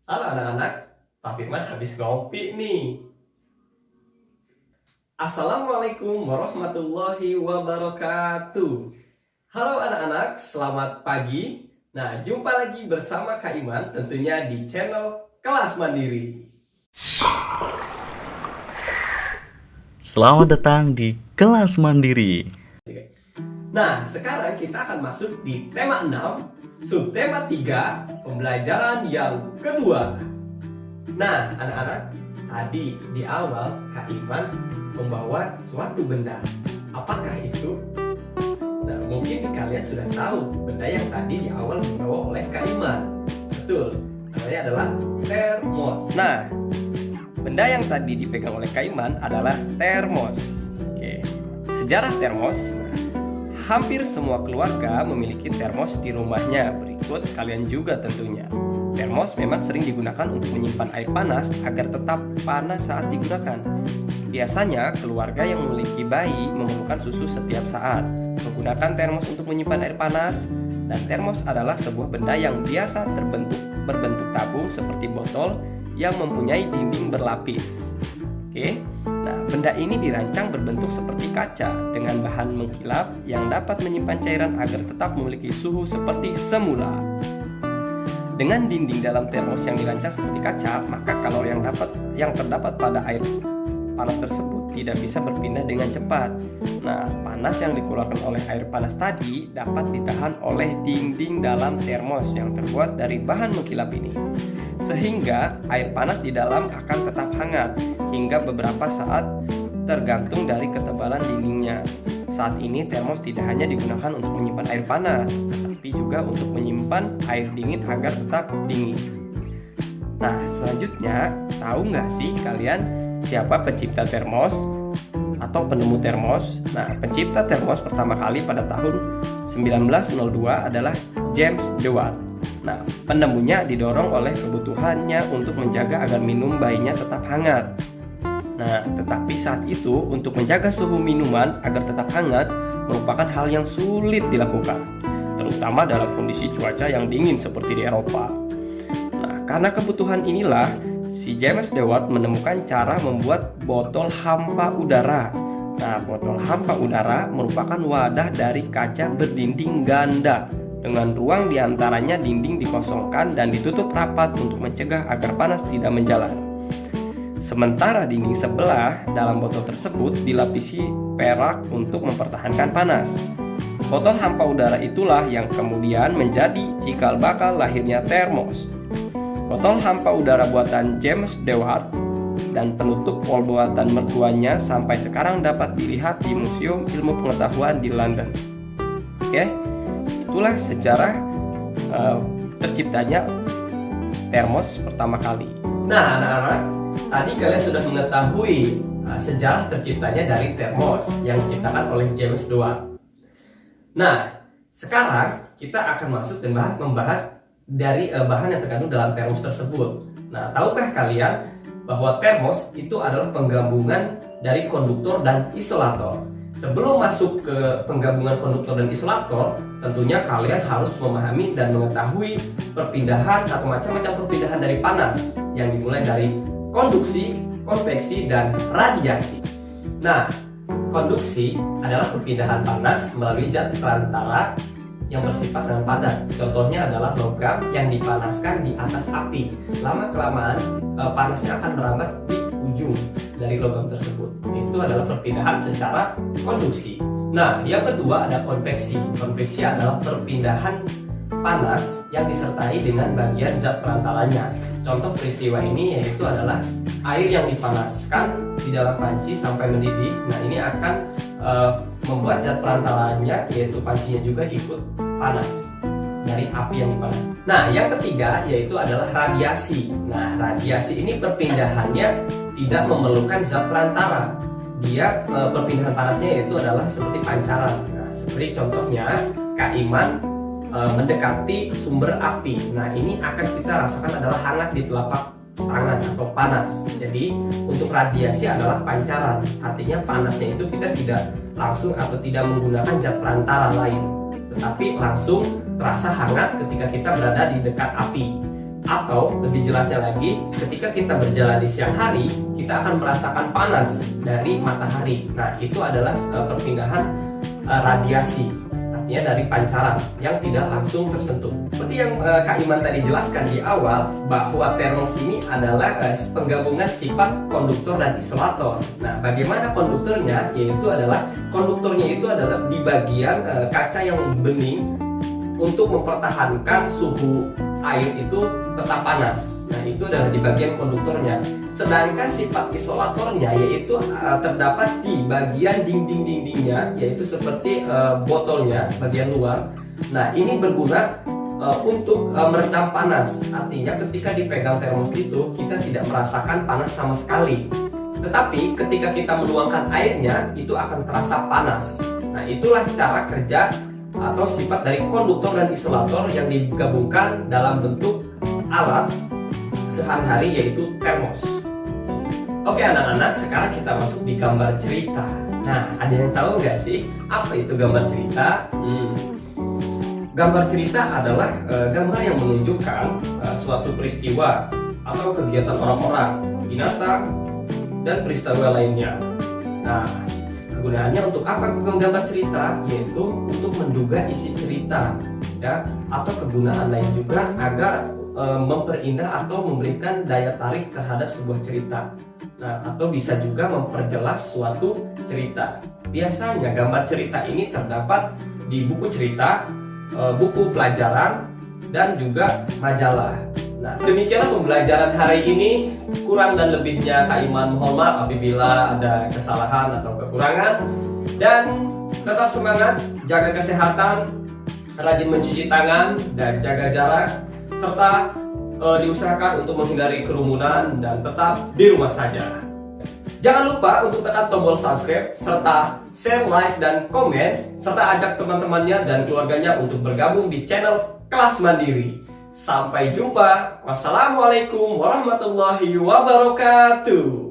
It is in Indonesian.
Halo anak-anak, Pak Firman habis ngopi nih. Assalamualaikum warahmatullahi wabarakatuh. Halo anak-anak, selamat pagi. Nah, jumpa lagi bersama Kak Iman tentunya di channel Kelas Mandiri. Selamat datang di Kelas Mandiri. Nah, sekarang kita akan masuk di tema 6, subtema 3, pembelajaran yang kedua. Nah, anak-anak, tadi di awal Kak Iman membawa suatu benda. Apakah itu? Nah, mungkin kalian sudah tahu benda yang tadi di awal dibawa oleh Kak Iman. Betul, namanya adalah termos. Nah, benda yang tadi dipegang oleh Kak Iman adalah termos. Oke, sejarah termos. Hampir semua keluarga memiliki termos di rumahnya. Berikut kalian juga tentunya. Termos memang sering digunakan untuk menyimpan air panas agar tetap panas saat digunakan. Biasanya keluarga yang memiliki bayi memerlukan susu setiap saat, menggunakan termos untuk menyimpan air panas. Dan termos adalah sebuah benda yang biasa berbentuk tabung seperti botol yang mempunyai dinding berlapis. Oke, nah benda ini dirancang berbentuk seperti kaca dengan bahan mengkilap yang dapat menyimpan cairan agar tetap memiliki suhu seperti semula. Dengan dinding dalam termos yang dirancang seperti kaca, maka kalori yang terdapat pada air panas tersebut tidak bisa berpindah dengan cepat. Nah, panas yang dikeluarkan oleh air panas tadi dapat ditahan oleh dinding dalam termos yang terbuat dari bahan mengkilap ini. Sehingga air panas di dalam akan tetap hangat hingga beberapa saat tergantung dari ketebalan dindingnya. Saat ini termos tidak hanya digunakan untuk menyimpan air panas, tetapi juga untuk menyimpan air dingin agar tetap dingin. Nah, selanjutnya, tahu nggak sih kalian siapa pencipta termos atau penemu termos? Nah, pencipta termos pertama kali pada tahun 1902 adalah James Dewar. Nah, penemunya didorong oleh kebutuhannya untuk menjaga agar minum bayinya tetap hangat. Nah, tetapi saat itu untuk menjaga suhu minuman agar tetap hangat merupakan hal yang sulit dilakukan, terutama dalam kondisi cuaca yang dingin seperti di Eropa. Nah, karena kebutuhan inilah si James Dewar menemukan cara membuat botol hampa udara. Nah, botol hampa udara merupakan wadah dari kaca berdinding ganda dengan ruang di antaranya dinding dikosongkan dan ditutup rapat untuk mencegah agar panas tidak menjalar. Sementara dinding sebelah dalam botol tersebut dilapisi perak untuk mempertahankan panas. Botol hampa udara itulah yang kemudian menjadi cikal bakal lahirnya termos. Botol hampa udara buatan James Dewar dan penutup wol buatan mertuanya sampai sekarang dapat dilihat di Museum Ilmu Pengetahuan di London. Oke, itulah sejarah terciptanya termos pertama kali. Nah, anak-anak, tadi kalian sudah mengetahui sejarah terciptanya dari termos yang diciptakan oleh James Dewar. Nah, sekarang kita akan masuk dan membahas dari bahan yang terkandung dalam termos tersebut. Nah, tahukah kalian bahwa termos itu adalah penggabungan dari konduktor dan isolator? Sebelum masuk ke penggabungan konduktor dan isolator, tentunya kalian harus memahami dan mengetahui perpindahan atau macam-macam perpindahan dari panas yang dimulai dari konduksi, konveksi, dan radiasi. Nah, konduksi adalah perpindahan panas melalui zat perantara yang bersifat dengan padat. Contohnya adalah logam yang dipanaskan di atas api. Lama-kelamaan panasnya akan merambat di ujung dari logam tersebut. Itu adalah perpindahan secara konduksi. Nah, yang kedua ada konveksi. Konveksi adalah perpindahan panas yang disertai dengan bagian zat perantaranya. Contoh peristiwa ini yaitu adalah air yang dipanaskan di dalam panci sampai mendidih. Nah, ini akan membuat zat perantaranya yaitu pancinya juga ikut panas dari api yang dipanaskan. Nah, yang ketiga yaitu adalah radiasi. Nah, radiasi ini perpindahannya tidak memerlukan zat perantara. Dia perpindahan panasnya yaitu adalah seperti pancaran. Nah, seperti contohnya Kak Iman mendekati sumber api. Nah, ini akan kita rasakan adalah hangat di telapak tangan atau panas. Jadi untuk radiasi adalah pancaran, artinya panasnya itu kita tidak langsung atau tidak menggunakan zat perantara lain, tetapi langsung terasa hangat ketika kita berada di dekat api. Atau lebih jelasnya lagi, ketika kita berjalan di siang hari, kita akan merasakan panas dari matahari. Nah, itu adalah perpindahan radiasi, artinya dari pancaran yang tidak langsung tersentuh. Seperti yang Kak Iman tadi jelaskan di awal, bahwa termos ini adalah penggabungan sifat konduktor dan isolator. Nah, bagaimana konduktornya? Konduktornya itu adalah di bagian kaca yang bening untuk mempertahankan suhu air itu tetap panas. Nah, itu adalah di bagian konduktornya. Sedangkan sifat isolatornya yaitu terdapat di bagian dinding-dindingnya, yaitu seperti botolnya bagian luar. Nah, ini berguna untuk meredam panas. Artinya ketika dipegang termos itu kita tidak merasakan panas sama sekali. Tetapi ketika kita menuangkan airnya itu akan terasa panas. Nah, itulah cara kerja atau sifat dari konduktor dan isolator yang digabungkan dalam bentuk alat sehari-hari, yaitu termos. Oke anak-anak, sekarang kita masuk di gambar cerita. Nah, ada yang tahu nggak sih apa itu gambar cerita? Gambar cerita adalah gambar yang menunjukkan suatu peristiwa atau kegiatan orang-orang, binatang, dan peristiwa lainnya. Nah, kegunaannya untuk apa menggambar cerita? Yaitu untuk menduga isi cerita, ya, atau kegunaan lain juga agar memperindah atau memberikan daya tarik terhadap sebuah cerita. Nah, atau bisa juga memperjelas suatu cerita. Biasanya gambar cerita ini terdapat di buku cerita, buku pelajaran, dan juga majalah. Nah, demikianlah pembelajaran hari ini. Kurang dan lebihnya Kak Iman mohon maaf apabila ada kesalahan atau kekurangan. Dan tetap semangat, jaga kesehatan, rajin mencuci tangan, dan jaga jarak, serta diusahakan untuk menghindari kerumunan dan tetap di rumah saja. Jangan lupa untuk tekan tombol subscribe, serta share, like, dan komen, serta ajak teman-temannya dan keluarganya untuk bergabung di channel Kelas Mandiri. Sampai jumpa. Wassalamualaikum warahmatullahi wabarakatuh.